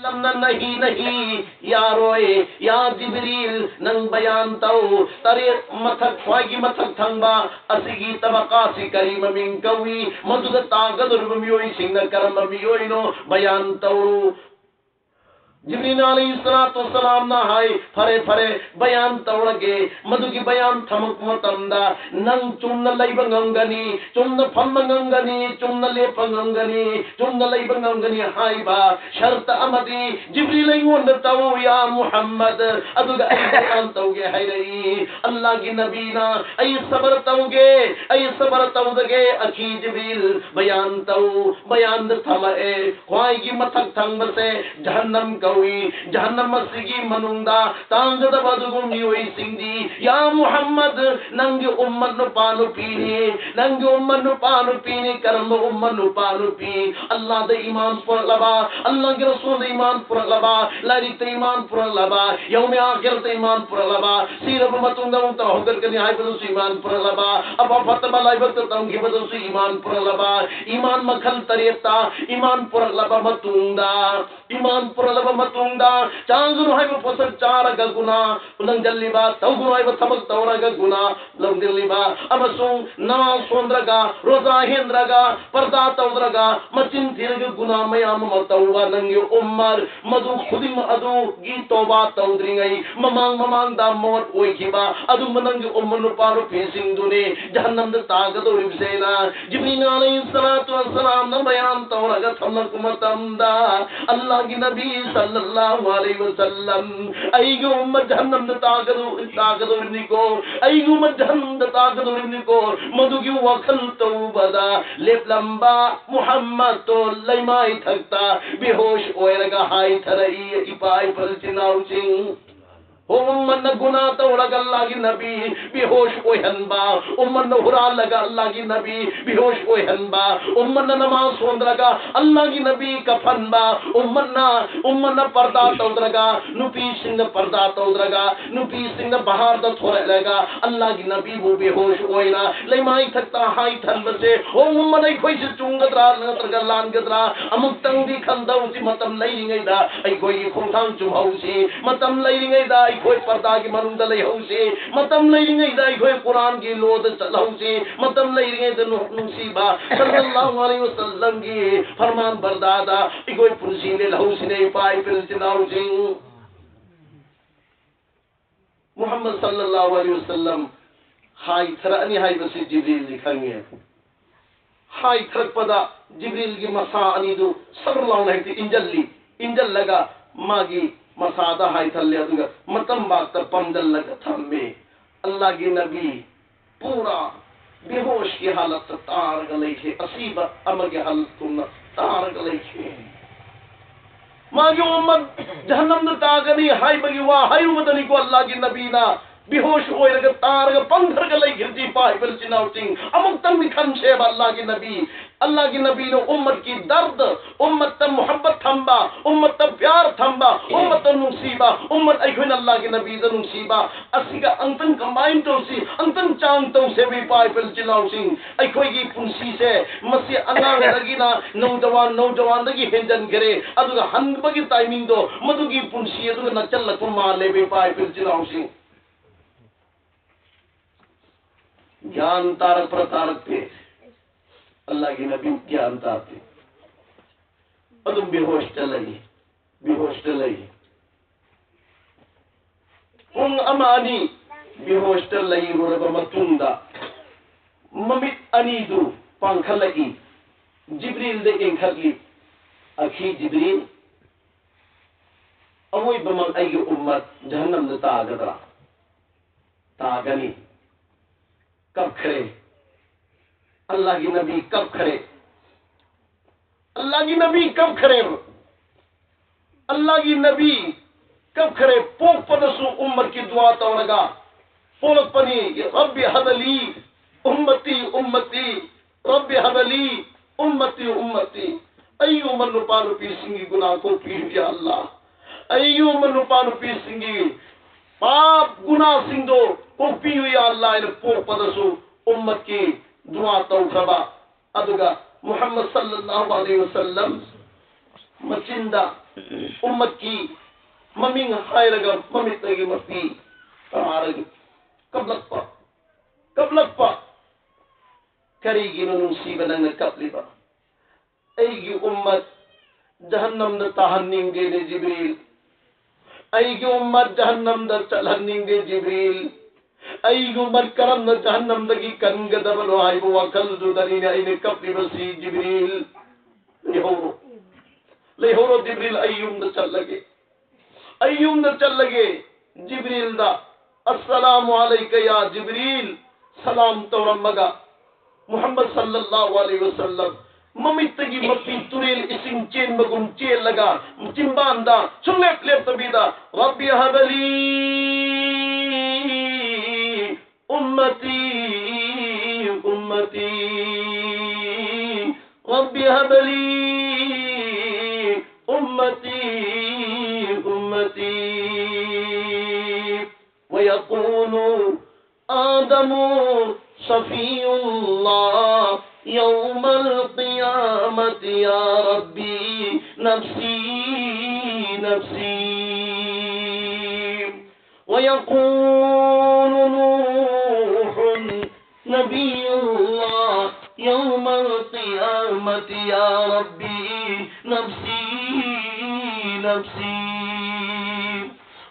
نہیں نہیں یا روئے یا جبریل ننگ بیان تو ترے متھک خواہی متھک تھنبا اسیگی طبقاسی کریم من کوئی مدد طاقت رمیوئی سنگ کرم رمیوئی نو بیان تو جبریل علیہ السلام نہ ہائے پھرے پھرے بیان توڑگے مدو کی بیان تھمک متمدہ ننگ چون لئی بنگنگنی چون پھمنگنگنی چون لے پنگنگنی چون لئی بنگنگنی ہائے با شرط امدی جبریل وندتو یا محمد ادو گا ای بیان توگے ہے رئی اللہ کی نبینا ای صبر توگے ای صبر توگے اکی جبریل بیان تو بیان تھمائے خواہی کی متھک تھنگ بسے جہنم کو جہنم مسیگی منوندا تانگ دا بدگم نیوئی سنگی یا محمد ننگ امت نو پانو پینی ننگ امت نو پانو پینی کرم امت نو پانو پین اللہ دا ایمان پر لبا اللہ کے رسول دا ایمان پر لبا لاری تا ایمان پر لبا یوم آخر تا ایمان پر لبا سیرب متونگا تا حکر کنی آئی بدو سی ایمان پر لبا ابا فتبا لائی وقت تنگی بدو سی ایمان پر لبا ایمان مکھل تریتا ایمان پر لبا متونگا ایمان پر لبا متوندا چانگنو ہے وہ پسر چارگا گنا لنگ جلی با توگنو ہے وہ تھمک تورگا گنا لنگ جلی با امسون نماز سوندرگا روزہ ہندرگا پردہ تودرگا مچن تیرگا گنا میام متوبا ننگی عمر مدو خودم ادو گی توبہ تودری گئی ممانگ دا موت ہوئی کی با ادو مننگی عمر نو پارو پیسنگ دونے جہنم دا طاقت و ربسینا جبرین علیہ السلام نا بیان تورگا تھمک متمدا اللہ کی نبی صلی اللہ علیہ وسلم ایگو امت جہنم دا طاقت ورنی کو ایگو امت جہنم دا طاقت ورنی کو مدو کی وقل توبدا لیپ لمبا محمد تو لیمائی تھکتا بے ہوش اوئے لگا ہائی تھرائی اپائی پر چناو چنگ امن گناہ توڑگ اللہ کی نبی بے ہوش کوئی ہنبا امن ہرا لگا اللہ کی نبی بے ہوش کوئی ہنبا امن نماز سوند لگا اللہ کی نبی کفن با امن پردہ تود لگا نپی سنگ پردہ تود لگا نپی سنگ بہار دا تھوڑے لگا اللہ کی نبی وہ بے ہوش کوئی نا لیمائی تھکتا ہائی تھن بسے امن ای کوئی سے چونگت را لنگتر گلان گدرا امک تنگ دی کھندہ اسی متم لئی رنگی دا ای کوئی کھونتان چمہو سی متم لئی رنگی دا کوئی پردہ کی منون دلے ہو سی متم لئی رنگی دائی کوئی قرآن کی لود چلو سی متم لئی رنگی دنو نصیبہ صلی اللہ علیہ وسلم کی فرمان بردادا کوئی پرسینے لہو سنے پائی پھر چناو سی محمد صلی اللہ علیہ وسلم ہائی تھرانی ہائی بسی جبریل لکھنگے ہائی تھرک پدا جبریل کی مسا انیدو صلی اللہ علیہ وسلم انجل لگا ماگی مسادہ ہائی تھلے ادھگا متم باقتا پمدل لگا تھمبے اللہ کی نبی پورا بے ہوش کی حالت تار گلئی چھے اسیب امر کی حالت تمنا تار گلئی چھے ماں امت جہنم دا تاغنی ہائی بگی واہ ہائی امتنی کو اللہ کی نبی نا بے ہوش ہوئے لگا تار گا پندھر گلئی گھرتی پائی پر چناو چنگ امک تم بھی کھن شیب اللہ کی نبی نے امت کی درد امت تا محبت تھمبا امت تا پیار تھمبا امت تا نصیبہ امت ایکھوین اللہ کی نبی دا نصیبہ اسی کا انتن کمبائن تو سی انتن چانتوں سے بھی پائی پر چناو چنگ ایکھوئی کی پنسی سے مسی اللہ لگی نا نوجوان لگی ہنجن کرے ادھو کا ہنگ بگی تائمین دو مدھو کی پنسی ادھو کا نچل لکن مار لے بھی پائی پر چناو چنگ گیان تارک پر تارک پہ اللہ کی نبی گیان تارتے ادم بے ہوش چلئی ان امانی بے ہوش چلئی رب متوندا ممت انیدو پانکھلئی جبریل دے انکھلی اکھی جبریل اوئی بمن ای امت جہنم دے تاغدرا تاغنی کب کھڑے اللہ کی نبی کب کھڑے اللہ کی نبی کب کھڑے اللہ کی نبی کب کھڑے پوک پدسو امت کی دعا تو لگا پولک پنی رب حدلی امتی امتی رب حدلی امتی امتی ایو من پانو پی سنگی گناہ کو پیو یا اللہ ایو من پانو پی سنگی پاپ گناہ سنگو کو پیو یا اللہ ان پوک پدسو امت کی دعا تو خبا ادگا محمد صلی اللہ علیہ وسلم machinda umaki maming hairaga mamitagi mapi tamaragi kablakpa karigi nanungsiba nang nagkapliba aygi ummat jahannam na tahan ninge ni Jibril aygi ummat jahannam na chalan ninge Jibril aygi ummat karam na jahannam dagi kanga dabalo ay wakal do dari na ini kapliba si Jibril lehoro Jibril ayyum na chal lage Jibril da assalamu alayka ya Jibril salam tawrammaga Muhammad sallallahu alaihi wasallam mamitagi mapituril ising chen magum chen laga chimbanda sunlep lep tabida rabbi habali ummati rabbi habali ummati ويقول آدم شفيع الله يوم القيامة يا ربي نفسي ويقول نوح نبي الله يوم القيامة يا ربي نفسي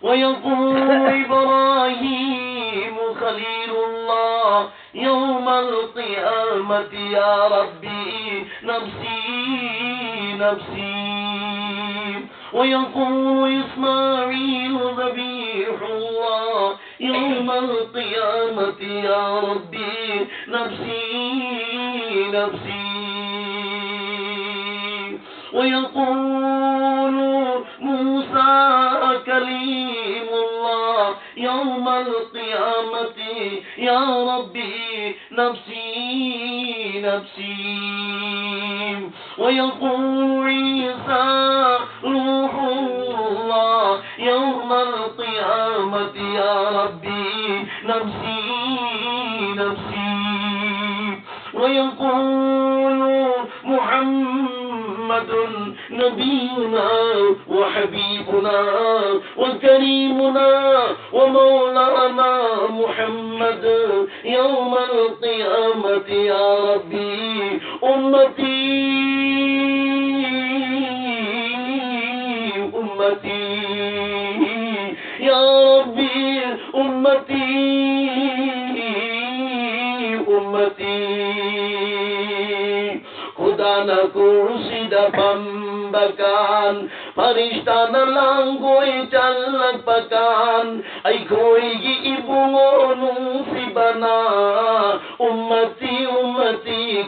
ويقول إبراهيم خليل الله يوم القيامة يا ربي نفسي ويقول إسماعيل ذبيح الله يوم القيامة يا ربي نفسي ويقول موسى كليم الله يوم القيامة يا ربي نفسي ويقول عيسى روح الله يوم القيامة يا ربي نفسي ويقول محمد نبينا وحبيبنا وكريمنا ومولانا محمد يوم القيامة يا ربي أمتي يا ربي أمتي خدا نہ کرسی دمبکان فرشتہ نہ لانگوئی چلک پکان ای کوئی گی ابونو سی بنا امتی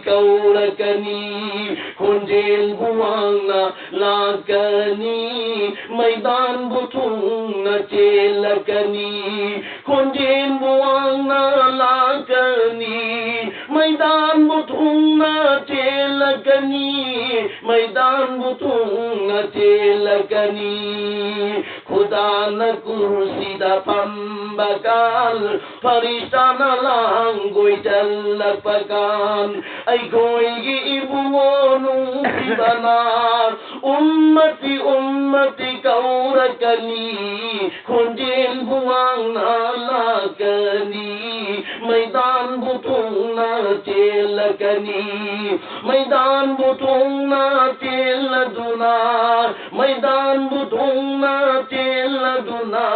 کورکنی کنجیل بوانا لاکنی میدان بطون چیلکنی کنجیل بوانا لاکنی میدان بطون چیلکنی میدان بطون چیلکنی خدا نہ کرسی دا پمبکال فرشتہ نہ لانگوئی چلک پکان ای کوئی گی ابونو سی بنا امتی کورکنی کنجیل بوانا لاکنی میدان بطون چیلکنی میدان بطون چیلدنا میدان بطون چیلدنا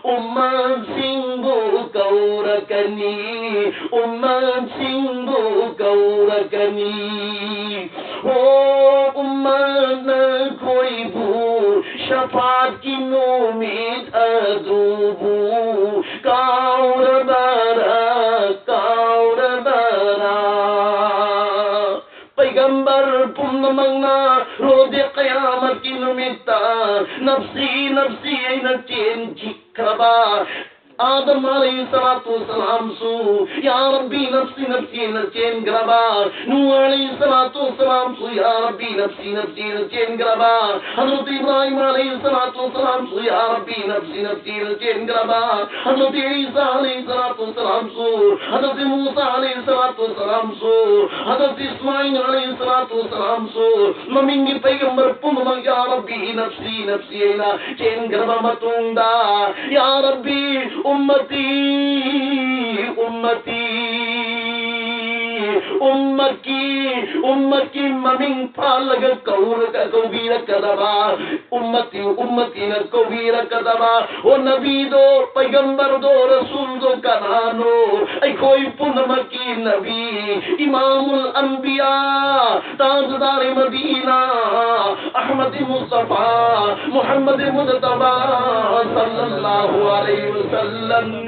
امت سنگو کورکنی امت کوئی بھول شفاعت کی نومید ادوبو کاور برا پیغمبر پم منگنا رود قیامت کی نومیتا نفسی این چین چکربا آدم علیہ السلام سو یا ربی نفسی نفسی نچین گربا نوح علیہ السلام سو یا ربی نفسی نفسی نچین گربا حضرت ابراہیم علیہ السلام سو یا ربی نفسی نفسی نچین گربا حضرت عیسیٰ علیہ السلام سو حضرت موسیٰ علیہ السلام سو حضرت اسماعیل علیہ السلام سو ممینگی پیغمبر پنما یا ربی نفسی نفسی اینا چین گربا متوندا یا ربی امتی امتی امت کی ممین پالگ کور کا کوبیر کدبا امتی نہ کوبیر کدبا او نبی دو پیغمبر دو رسول دو کنانو ای کوئی پنم کی نبی امام الانبیاء تاجدار مدینہ احمد مصطفیٰ محمد مجتبی صلی اللہ علیہ وسلم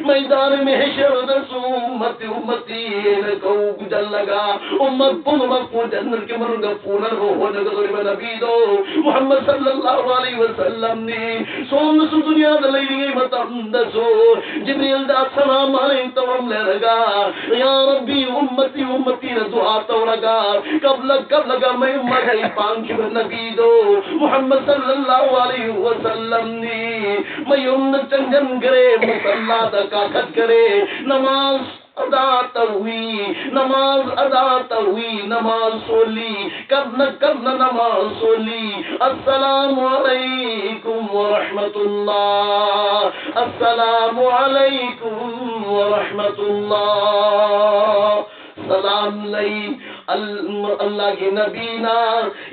میدان میں حشر امتی امتی نکو گجل لگا امت پن مکو جنر کے مرنگ پونر ہو نگذر میں نبی دو محمد صلی اللہ علیہ وسلم نے سون سو دنیا دلائی گئی متندسو جبریل دا سلام علیہ توم لے لگا یا ربی امتی امتی دعا تو لگا کب لگا میں امتی پانچ میں نبی دو محمد صلی اللہ علیہ وسلم نے میں امت چنگن گرے مسلح دکا خط کرے نماز ادا ہوئی نماز سولی کرنا نماز سولی السلام علیکم ورحمت اللہ السلام علیکم ورحمت اللہ سلام لئی اللہ کے نبینا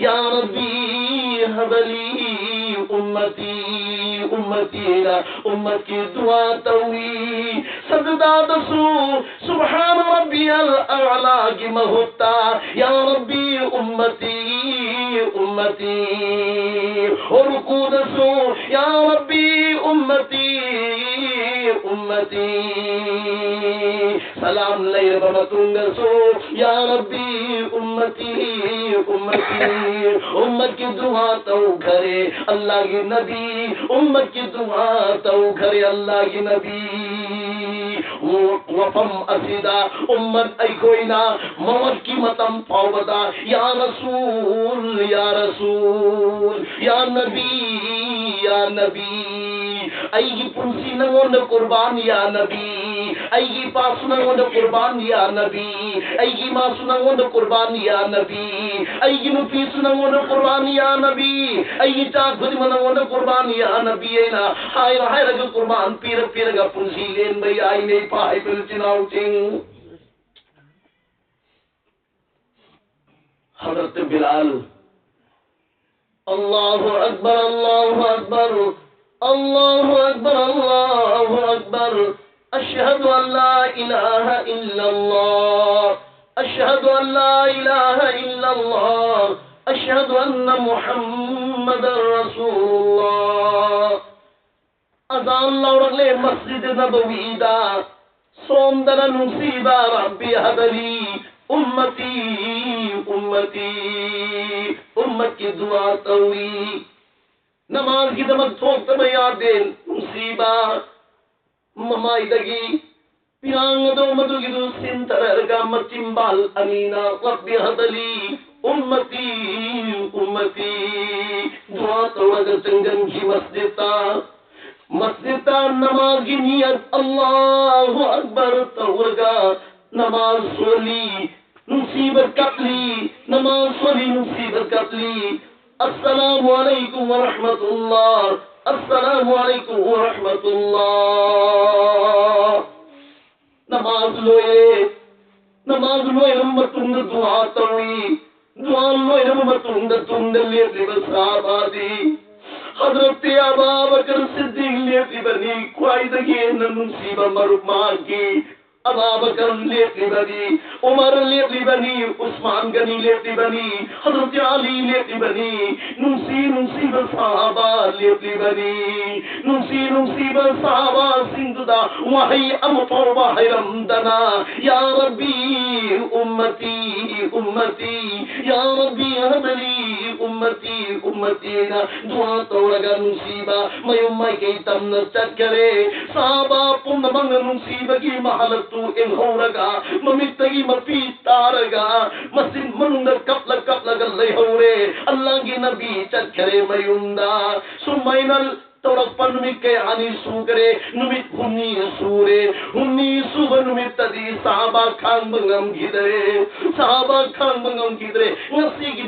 یا ربی حبلی امتی امت کی دعا توی سجدہ دسو سبحان ربی الاعلی کی مہتا یا ربی امتی اور رکوع دسو یا ربی امتی سلام لئی ربمتنگ سو یا ربی امتی امت کی دعا تو کرے اللہ کی نبی امت کی دعا تو کرے اللہ کی نبی وفم اسیدہ امت ای کوئینا موت کی متم پاودا یا رسول یا نبی ای پنسی نگون قربان یا نبی ای پاس نگون قربان یا نبی ای ماس نگون قربان یا نبی ای نفیس نگون قربان یا نبی ای چاک خود نگون قربان یا نبی اینا ہائر رگ قربان پیر گا پنسی لین بھئی آئی نہیں پائی پر چناؤ چنگ حضرت بلال اللہ اکبر اللہ اکبر اللہ اکبر اللہ اکبر اشہد ان لا الہ الا اللہ اشہد ان لا الہ الا اللہ اشہد ان محمد رسول اللہ اذان لوڑلے مسجد نبوی دا سوندر نصیبہ ربی حبلی امت کی دعا توی نماز کی دمک تھوک تمہیں یاد دین مصیبہ ممائدگی پیانگ دو مدو کی دو سنتر ارگا مچمبال امینہ ربی حبلی امتی دعا تو اگر چنگن کی مسجد تا نماز کی نیت اللہ اکبر تورگا نماز سولی نصیبت قتلی نماز سولی نصیبت قتلی السلام علیکم ورحمت اللہ السلام علیکم ورحمت اللہ نماز لوئے رمتند دعا توی دعا لوئے رمتند تند لیتی بساب آدی حضرت ابا بکر صدیق لیتی بنی قائدگی نصیبہ مرمان کی ابا بکر لیتی بنی عمر لیتی بنی عثمان غنی لیتی بنی حضرت علی لیتی بنی نصیب صحابہ لیتی بنی نصیب صحابہ سنددہ وحی امطور بحرم دنا یا ربی امتی یا ربی حبلی ummati ummati na dua tawraga nungsiba mayumay kay tamna chakare sahaba pumnamang nungsiba gi mahalatu ilhoraga mamitagi mapitaraga masin manunda kapla layhore Allah gi nabi chakare mayunda sumainal tawrak pan numit kay ani sugare numit hunni suba numit tadi sahaba khang bangam gidare ngasi gi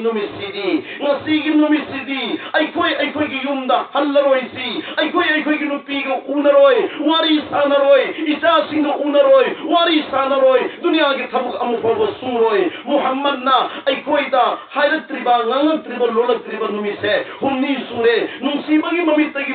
numit sidi ai koi gi yumda hallaroi si ai koi gi nupi go unaroi wari sanaroi isa sing unaroi wari sanaroi dunia gi thabuk amu pho suroi muhammad na ai koi da hairat triba ngang triba lolak triba numit se hunni sure nungsi bagi mamit tagi